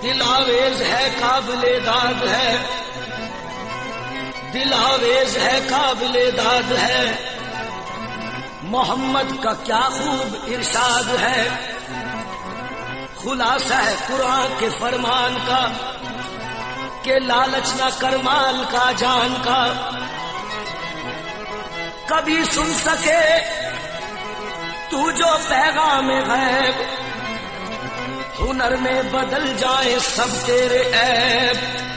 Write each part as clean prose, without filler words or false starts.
دل آویز ہے قابل داد ہے، دل آویز ہے قابل داد ہے، محمد کا کیا خوب ارشاد ہے، خلاصہ ہے قرآن کے فرمان کا کہ لالچ نہ کر مال کا جان کا، کبھی سن سکے تو جو پیغام غیب، ہنر میں بدل جائے سب تیرے عیب،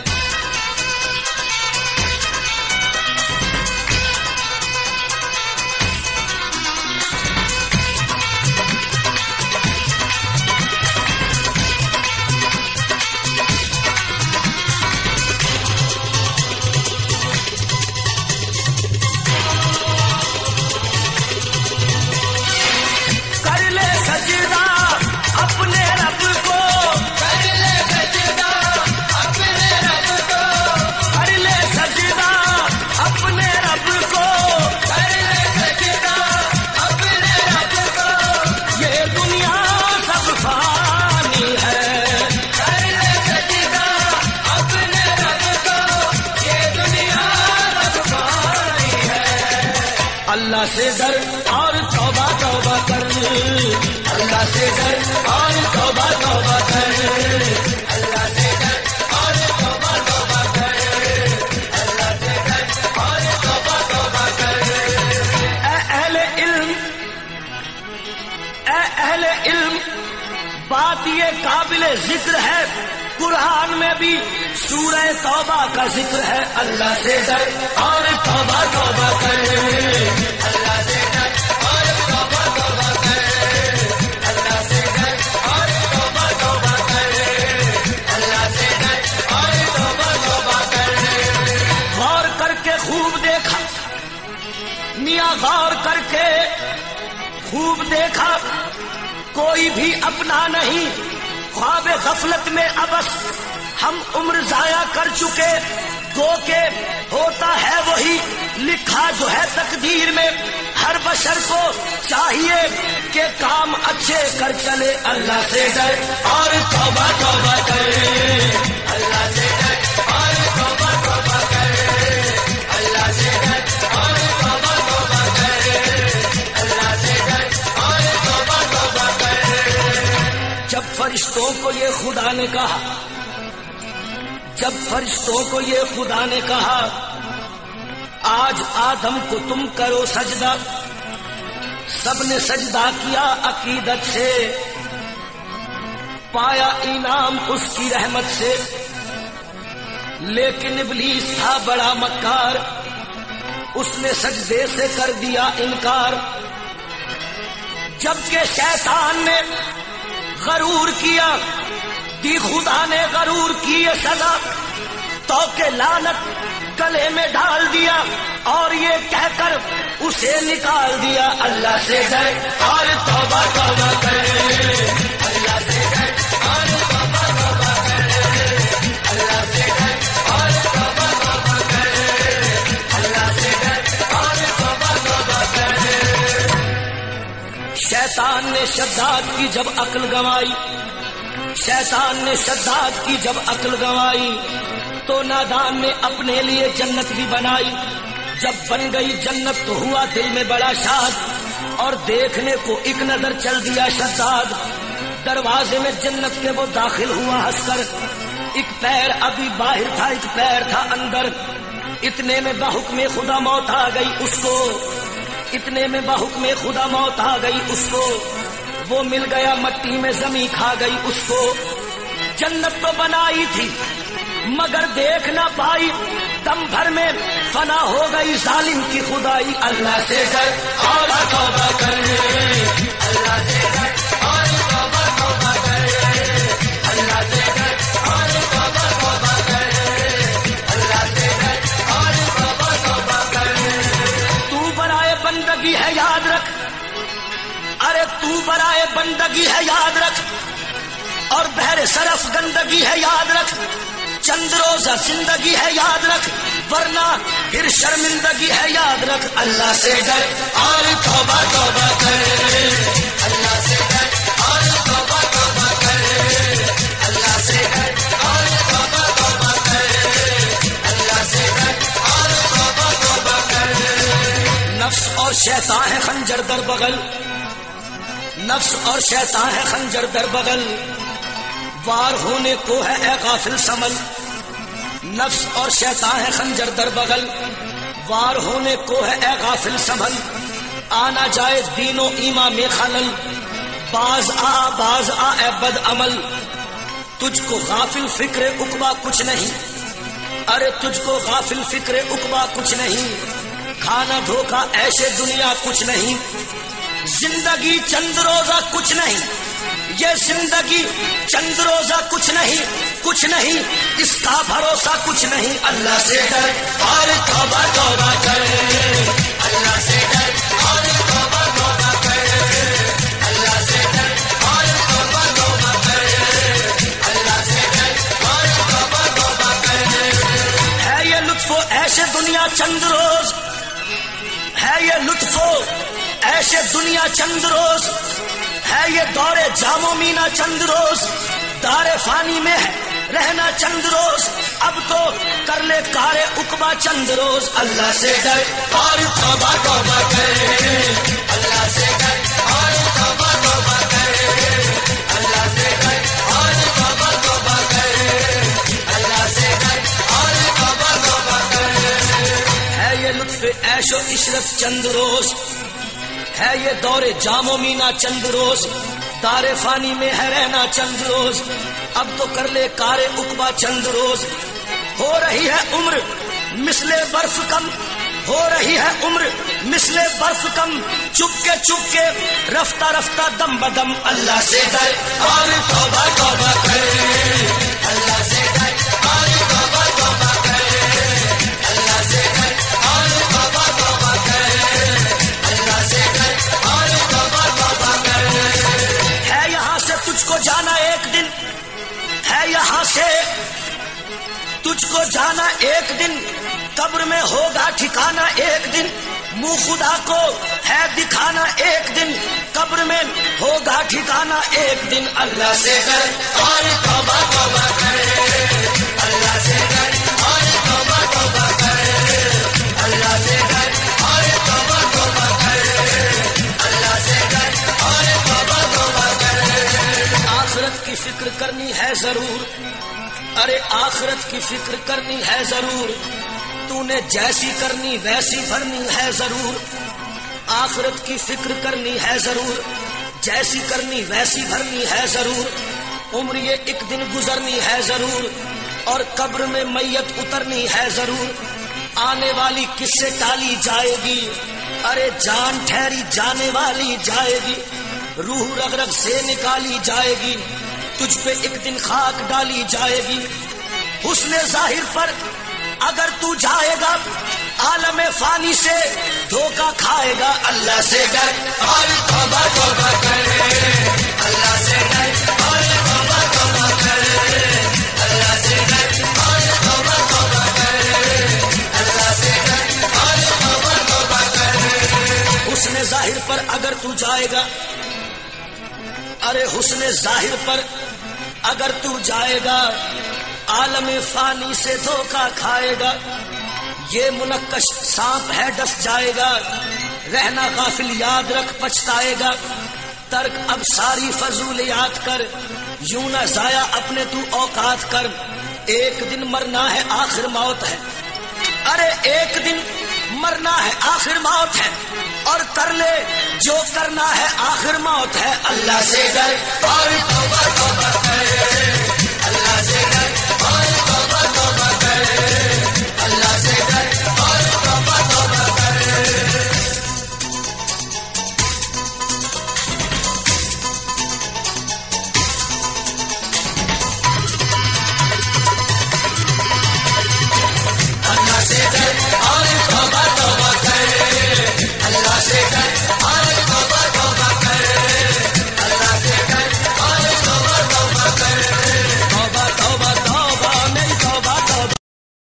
اللہ سے ڈر اور توبہ توبہ کر، اللہ سے ڈر اور توبہ توبہ کر، اللہ سے ڈر اور توبہ توبہ کر، اللہ سے ڈر اور توبہ توبہ کر۔ اے اہل علم، اے اہل علم، بات یہ قابل ذکر ہے، قرآن میں بھی سورہ توبہ کا ذکر ہے، اللہ سے ڈر اور توبہ توبہ کر، اللہ سے ڈر اور توبہ توبہ کر، اللہ سے ڈر اور توبہ توبہ کر، اللہ سے ڈر اور توبہ توبہ کر۔ غور کر کے خوب دیکھا میاں، غور کر کے خوب دیکھا، کوئی بھی اپنا نہیں، خواب غفلت میں ابس ہم عمر ضائع کر چکے، گو کہ ہوتا ہے وہی لکھا جو ہے تقدیر میں، ہر بشر کو چاہیے کہ کام اچھے کر چلے، اللہ سے ڈر اور توبہ توبہ کرے، اللہ سے ڈر اور توبہ توبہ کرے، اللہ سے ڈر اور توبہ توبہ کرے، اللہ سے ڈر اور توبہ توبہ کرے۔ جب فرشتوں کو یہ خدا نے کہا، جب فرشتوں کو یہ خدا نے کہا آج آدم کو تم کرو سجدہ، سب نے سجدہ کیا عقیدت سے، پایا انعام اس کی رحمت سے، لیکن ابلیس تھا بڑا مکار، اس نے سجدے سے کر دیا انکار، جبکہ شیطان نے غرور کیا، دی خدا نے غرور کی یہ سزا، تو کہ لعنت گلے میں ڈال دیا اور یہ کہہ کر اسے نکال دیا، اللہ سے ڈر اور توبہ توبہ کرے، اللہ سے ڈر اور توبہ توبہ کرے، اللہ سے ڈر اور توبہ توبہ کرے، اللہ سے ڈر اور توبہ توبہ کرے۔ شیطان نے شداد کی جب عقل گنوائی، شیطان نے شداد کی جب عقل گنوائی، تو نادان نے اپنے لیے جنت بھی بنائی، جب بن گئی جنت تو ہوا دل میں بڑا شاد، اور دیکھنے کو ایک نظر چل دیا شداد، دروازے میں جنت کے وہ داخل ہوا ہنس کر، ایک پیر ابھی باہر تھا ایک پیر تھا اندر، اتنے میں بحکم خدا موت آ گئی اس کو، اتنے میں بحکم خدا موت آ گئی اس کو، وہ مل گیا مٹی میں زمین کھا گئی اس کو، جنت تو بنائی تھی مگر دیکھ نہ پائی، دم بھر میں فنا ہو گئی ظالم کی خدائی، اللہ سے ڈر اور توبہ کرے، اللہ سے ڈر اور توبہ توبہ کرے، اللہ سے ڈر اور توبہ توبہ کرے، اللہ سے ڈر اور توبہ توبہ کرے۔ تو برائے بندگی ہے یاد رکھ، ارے تو برائے بندگی ہے یاد رکھ، اور بہر صرف گندگی ہے یاد رکھ، چند روزہ زندگی ہے یاد رکھ، ورنہ پھر شرمندگی ہے یاد رکھ، اللہ سے ڈر اور توبہ توبہ کرے، اللہ سے ڈر اور توبہ توبہ کرے، اللہ سے ڈر شیطان ہے خنجر در بغل، نفس اور شیطان ہے خنجر در بغل، وار ہونے کو ہے اے غافل سنبھل، نفس اور شیطان ہے خنجر در بغل، وار ہونے کو ہے اے غافل سنبھل، آنا جائے دین و ایمان میں خلل، باز آ اے بد عمل، تجھ کو غافل فکر عقبہ کچھ نہیں، ارے تجھ کو غافل فکر عقبہ کچھ نہیں، کھانا دھوکا ایسے دنیا کچھ نہیں، زندگی چند روزہ کچھ نہیں، یہ زندگی چند روزہ کچھ نہیں، اس کا بھروسہ کچھ نہیں، اللہ سے ڈر اور توبہ توبہ کر، اللہ سے ڈر اور توبہ توبہ کر، اللہ سے ڈر اور توبہ توبہ کر، اللہ سے ڈر اور توبہ توبہ کر، ہے یہ لطف و ایسے دنیا چند روز، ہے یہ لطف و ایسے دنیا چند روز، ہے یہ دور جام و مینا چند روز، دار فانی میں ہے رہنا چند روز، اب تو کر لے کار عقبہ چند روز، اللہ سے ڈر اور توبہ توبہ کر، اللہ سے ڈر اور توبہ توبہ کر، اللہ سے ڈر اور توبہ توبہ کر، اللہ سے ڈر اور توبہ توبہ کر، ہے یہ لطف عیش و عشرت چند روز، ہے یہ دور جام و مینا چند روز، دار فانی میں ہے رہنا چند روز، اب تو کر لے کار عقبہ چند روز، ہو رہی ہے عمر مثل برف کم، ہو رہی ہے عمر مثل برف کم، چپ کے رفتہ رفتہ دم بدم، اللہ سے ڈر اور توبہ توبہ کر، اللہ سے ڈر اور توبہ توبہ کر، اللہ سے ڈر اور توبہ توبہ کر، اللہ سے ڈر اور توبہ توبہ کر، ہے یہاں سے تجھ کو جانا ایک دن، ہے یہاں سے تجھ کو جانا ایک دن، قبر میں ہوگا ٹھکانا ایک دن، منہ خدا کو ہے دکھانا ایک دن، قبر میں ہوگا ٹھکانا ایک دن، اللہ سے ڈر اور توبہ توبہ کر، اللہ سے ڈر اور توبہ توبہ کر، اللہ سے ڈر اور توبہ توبہ کر، اللہ سے ڈر اور توبہ توبہ کر، آخرت کی فکر کرنی ہے ضرور، ارے آخرت کی فکر کرنی ہے ضرور، تو نے جیسی کرنی ویسی بھرنی ہے ضرور، آخرت کی فکر کرنی ہے ضرور، جیسی کرنی ویسی بھرنی ہے ضرور، عمر یہ ایک دن گزرنی ہے ضرور، اور قبر میں میت اترنی ہے ضرور، آنے والی کس سے ٹالی جائے گی، ارے جان ٹھہری جانے والی جائے گی، روح رگ رگ سے نکالی جائے گی، تجھ پہ ایک دن خاک ڈالی جائے گی، حسن ظاہر پر اگر تو جائے گا عالم فانی سے دھوکہ کھائے گا، اللہ سے ڈر اور توبہ توبہ کر، اللہ سے ڈر اور توبہ توبہ کر، اللہ سے ڈر اور توبہ توبہ کر، اللہ سے ڈر اور توبہ توبہ کر، حسن ظاہر پر اگر تو جائے گا، ارے حسن ظاہر پر اگر تو جائے گا عالم فانی سے دھوکہ کھائے گا، یہ منقش سانپ ہے ڈس جائے گا، رہنا غافل یاد رکھ پچھتائے گا، ترک اب ساری فضولیات کر، یوں نہ ضائع اپنے تو اوقات کر، ایک دن مرنا ہے آخر موت ہے، ارے ایک دن مرنا ہے آخر موت ہے، اور کر لے جو کرنا ہے آخر موت ہے، اللہ سے ڈر اور توبہ توبہ کر،